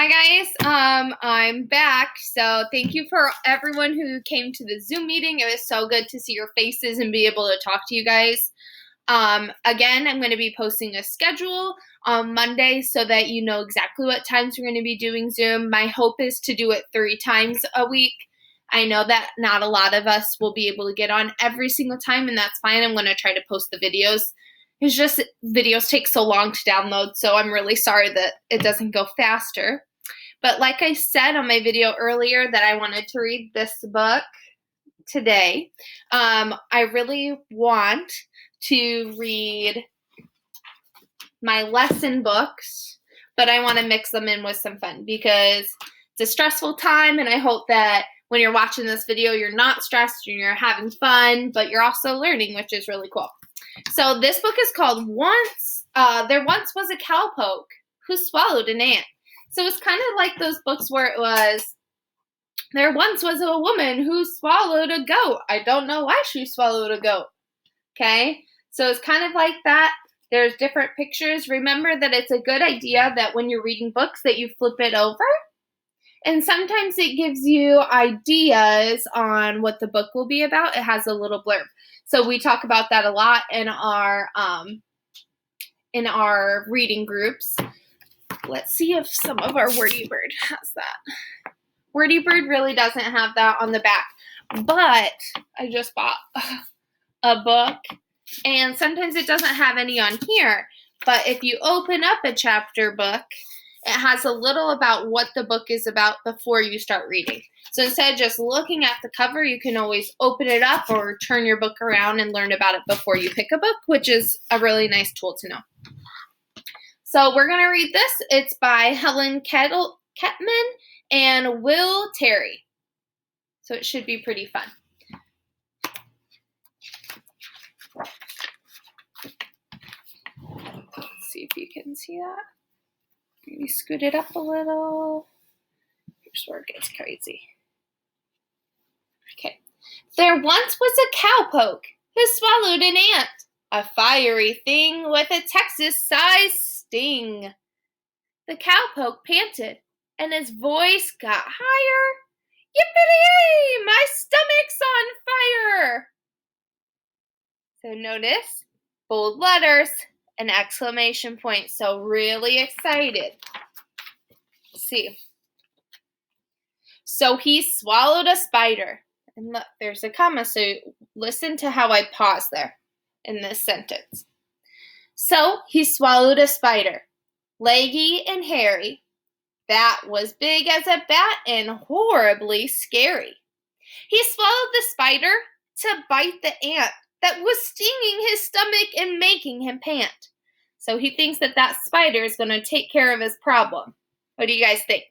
Hi guys, I'm back. So thank you for everyone who came to the Zoom meeting. It was so good to see your faces and be able to talk to you guys. Again, I'm going to be posting a schedule on Monday so that you know exactly what times we're going to be doing Zoom. My hope is to do it 3 times a week. I know that not a lot of us will be able to get on every single time, and that's fine. I'm going to try to post the videos. It's just videos take so long to download, so I'm really sorry that it doesn't go faster. But like I said on my video earlier that I wanted to read this book today, I really want to read my lesson books, but I want to mix them in with some fun because it's a stressful time, and I hope that when you're watching this video, you're not stressed and you're having fun, but you're also learning, which is really cool. So this book is called There Once Was a Cowpoke Who Swallowed an Ant. So it's kind of like those books where it was, there once was a woman who swallowed a goat. I don't know why she swallowed a goat. Okay? So it's kind of like that. There's different pictures. Remember that it's a good idea that when you're reading books that you flip it over. And sometimes it gives you ideas on what the book will be about. It has a little blurb. So we talk about that a lot in our reading groups. Let's see if some of our Wordy Bird has that. Wordy Bird really doesn't have that on the back, but I just bought a book, and sometimes it doesn't have any on here. But if you open up a chapter book, it has a little about what the book is about before you start reading. So instead of just looking at the cover, you can always open it up or turn your book around and learn about it before you pick a book, which is a really nice tool to know. So we're going to read this. It's by Helen Ketteman and Will Terry. So it should be pretty fun. Let's see if you can see that. Maybe scoot it up a little. Here's where it gets crazy. Okay. There once was a cowpoke who swallowed an ant, a fiery thing with a Texas-sized sting. The cowpoke panted, and his voice got higher. Yippee-yay! My stomach's on fire! So notice, bold letters, an exclamation point. So really excited. Let's see. So he swallowed a spider. And look, there's a comma, so listen to how I pause there in this sentence. So he swallowed a spider, leggy and hairy, that was big as a bat and horribly scary. He swallowed the spider to bite the ant that was stinging his stomach and making him pant. So he thinks that that spider is going to take care of his problem. What do you guys think?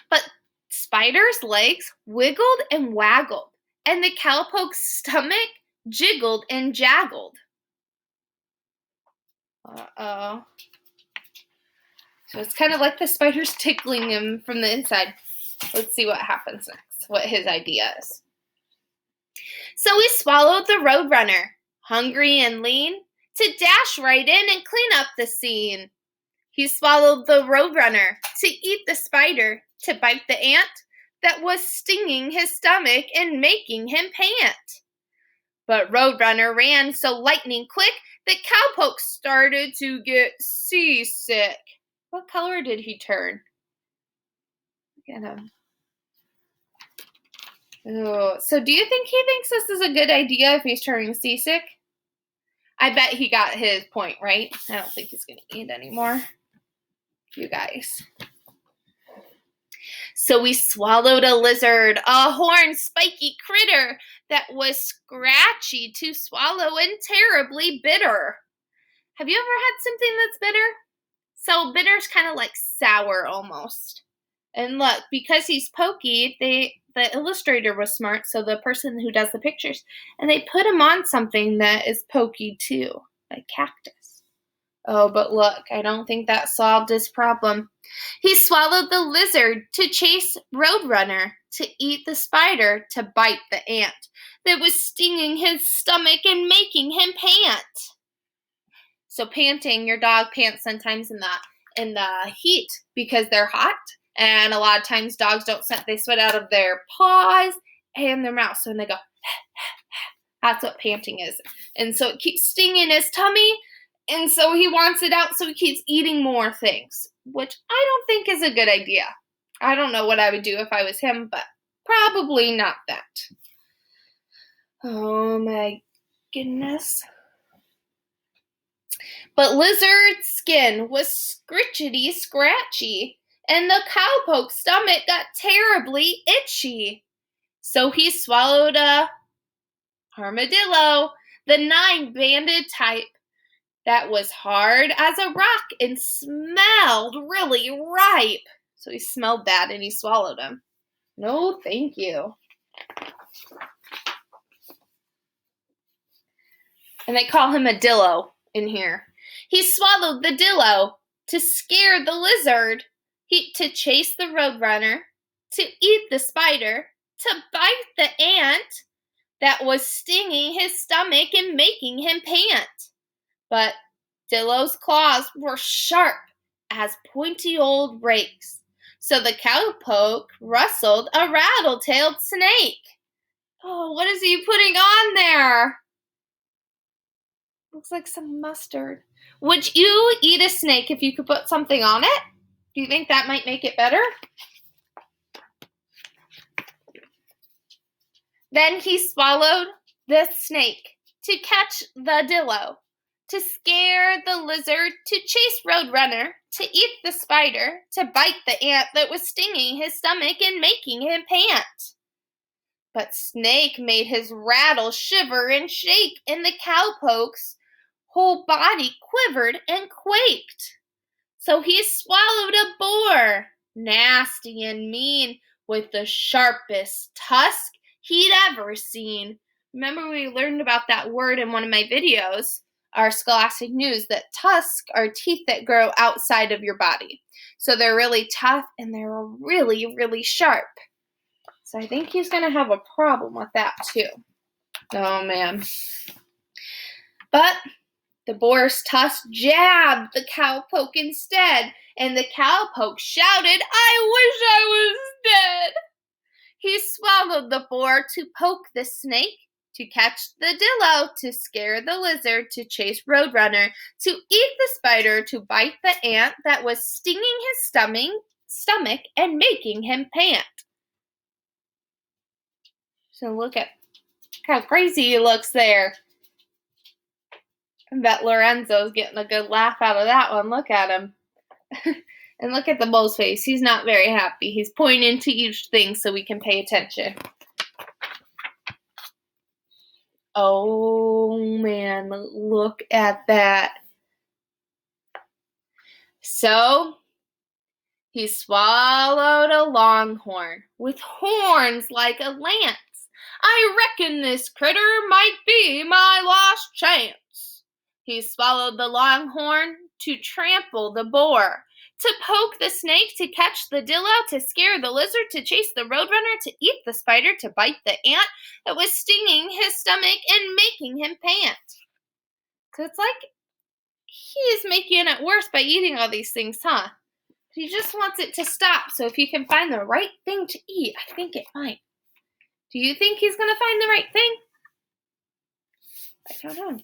But spider's legs wiggled and waggled, and the cowpoke's stomach jiggled and jaggled. Uh-oh. So it's kind of like the spider's tickling him from the inside. Let's see what happens next, what his idea is. So he swallowed the roadrunner, hungry and lean, to dash right in and clean up the scene. He swallowed the roadrunner to eat the spider, to bite the ant that was stinging his stomach and making him pant. But Roadrunner ran so lightning quick that Cowpoke started to get seasick. What color did he turn? Look at him. Oh, so do you think he thinks this is a good idea if he's turning seasick? I bet he got his point, right? I don't think he's going to eat anymore. You guys. So we swallowed a lizard, a horned, spiky critter that was scratchy to swallow and terribly bitter. Have you ever had something that's bitter? So bitter's kind of like sour almost. And look, because he's pokey, the illustrator was smart, so the person who does the pictures, and they put him on something that is pokey too, like cactus. Oh, but look, I don't think that solved his problem. He swallowed the lizard to chase Roadrunner, to eat the spider, to bite the ant that was stinging his stomach and making him pant. So panting, your dog pants sometimes in that. in the heat because they're hot. And a lot of times dogs don't sweat. They sweat out of their paws and their mouth. So when they go, that's what panting is. And so it keeps stinging his tummy. And so he wants it out. So he keeps eating more things, which I don't think is a good idea. I don't know what I would do if I was him, but probably not that. Oh my goodness. But Lizard's skin was scritchety scratchy, and the Cowpoke's stomach got terribly itchy. So he swallowed a armadillo, the 9-banded type that was hard as a rock and smelled really ripe. So he smelled bad and he swallowed him. No, thank you. And they call him a Dillo in here. He swallowed the Dillo to scare the lizard, to chase the roadrunner, to eat the spider, to bite the ant that was stinging his stomach and making him pant. But Dillo's claws were sharp as pointy old rakes, so the Cowpoke rustled a rattle-tailed snake. Oh, what is he putting on there? Looks like some mustard. Would you eat a snake if you could put something on it? Do you think that might make it better? Then he swallowed the snake to catch the Dillo, to scare the lizard, to chase Roadrunner, to eat the spider, to bite the ant that was stinging his stomach and making him pant. But Snake made his rattle shiver and shake, and the Cowpoke's whole body quivered and quaked. So he swallowed a boar, nasty and mean, with the sharpest tusk he'd ever seen. Remember we learned about that word in one of my videos, our Scholastic News, that tusks are teeth that grow outside of your body. So they're really tough and they're really, really sharp. So I think he's going to have a problem with that too. Oh man. But the boar's tusk jabbed the Cowpoke instead, and the Cowpoke shouted, "I wish I was dead!" He swallowed the boar to poke the snake, to catch the Dillo, to scare the lizard, to chase Roadrunner, to eat the spider, to bite the ant that was stinging his stomach and making him pant. So look at how crazy he looks there. I bet Lorenzo's getting a good laugh out of that one. Look at him. And look at the bull's face. He's not very happy. He's pointing to each thing so we can pay attention. Oh, man. Look at that. So, he swallowed a longhorn with horns like a lance. I reckon this critter might be my last chance. He swallowed the longhorn to trample the boar, to poke the snake, to catch the Dillo, to scare the lizard, to chase the Roadrunner, to eat the spider, to bite the ant that was stinging his stomach and making him pant. So it's like he's making it worse by eating all these things, huh? He just wants it to stop. So if you can find the right thing to eat, I think it might. Do you think he's going to find the right thing? I don't know.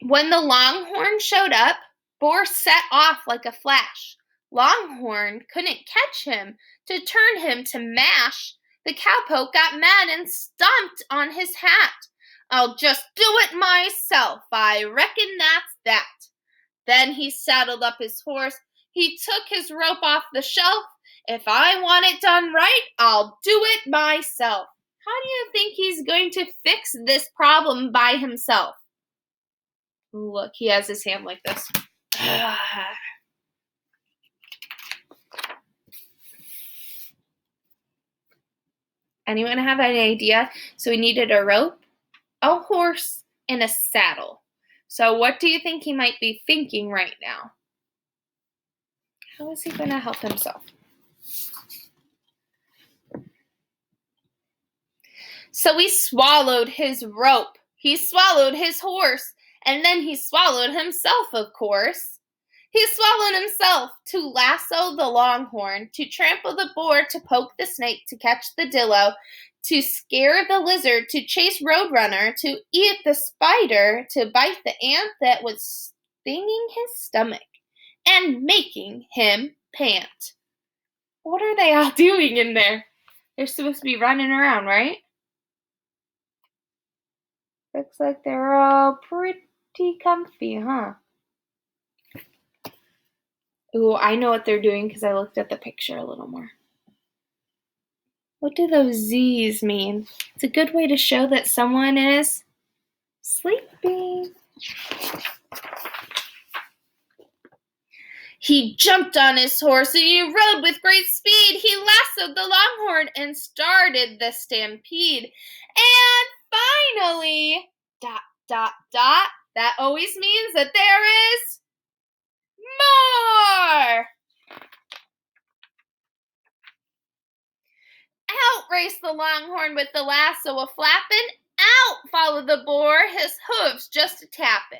When the longhorn showed up, Boar set off like a flash. Longhorn couldn't catch him to turn him to mash. The Cowpoke got mad and stomped on his hat. I'll just do it myself. I reckon that's that. Then he saddled up his horse. He took his rope off the shelf. If I want it done right, I'll do it myself. How do you think he's going to fix this problem by himself? Look, he has his hand like this. Anyone have any idea? So he needed a rope, a horse, and a saddle. So what do you think he might be thinking right now? How is he going to help himself? So he swallowed his rope. He swallowed his horse. And then he swallowed himself, of course. He swallowed himself to lasso the longhorn, to trample the boar, to poke the snake, to catch the dillo, to scare the lizard, to chase Roadrunner, to eat the spider, to bite the ant that was stinging his stomach and making him pant. What are they all doing in there? They're supposed to be running around, right? Looks like they're all pretty comfy, huh? Ooh, I know what they're doing because I looked at the picture a little more. What do those Z's mean? It's a good way to show that someone is sleeping. He jumped on his horse and he rode with great speed. He lassoed the longhorn and started the stampede. And finally, ... that always means that there is more. Out raced the longhorn with the lasso a-flappin'. Out followed the boar, his hoofs just a-tappin'.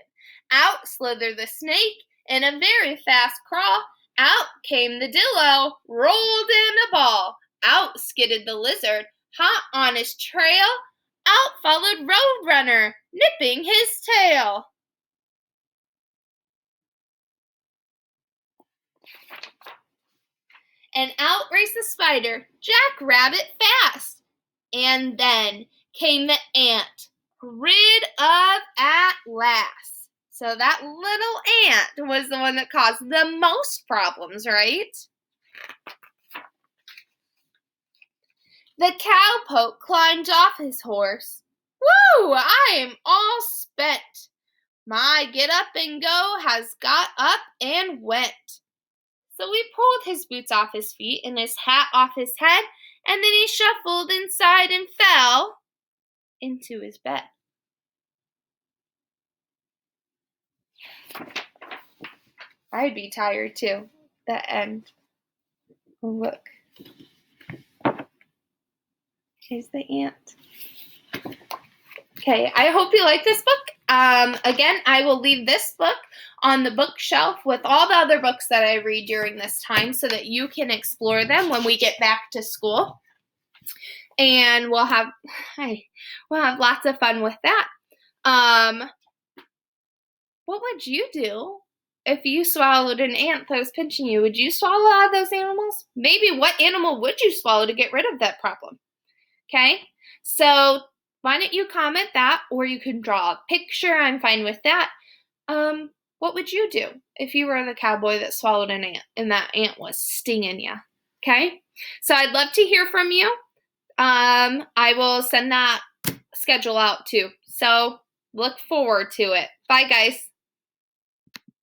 Out slithered the snake in a very fast crawl. Out came the dillo, rolled in a ball. Out skidded the lizard, hot on his trail. Out followed Roadrunner, nipping his tail. And out raced the spider, Jack-Rabbit fast. And then came the ant, rid of at last. So that little ant was the one that caused the most problems, right? The cowpoke climbed off his horse. Woo! I am all spent. My get up and go has got up and went. So we pulled his boots off his feet and his hat off his head, and then he shuffled inside and fell into his bed. I'd be tired too. The end. Oh, look. Here's the ant. Okay, I hope you like this book. Again, I will leave this book on the bookshelf with all the other books that I read during this time so that you can explore them when we get back to school. And we'll have lots of fun with that. What would you do if you swallowed an ant that was pinching you? Would you swallow all of those animals? Maybe what animal would you swallow to get rid of that problem? Okay, so why don't you comment that, or you can draw a picture. I'm fine with that. What would you do if you were the cowboy that swallowed an ant and that ant was stinging you? Okay, so I'd love to hear from you. I will send that schedule out too. So look forward to it. Bye, guys.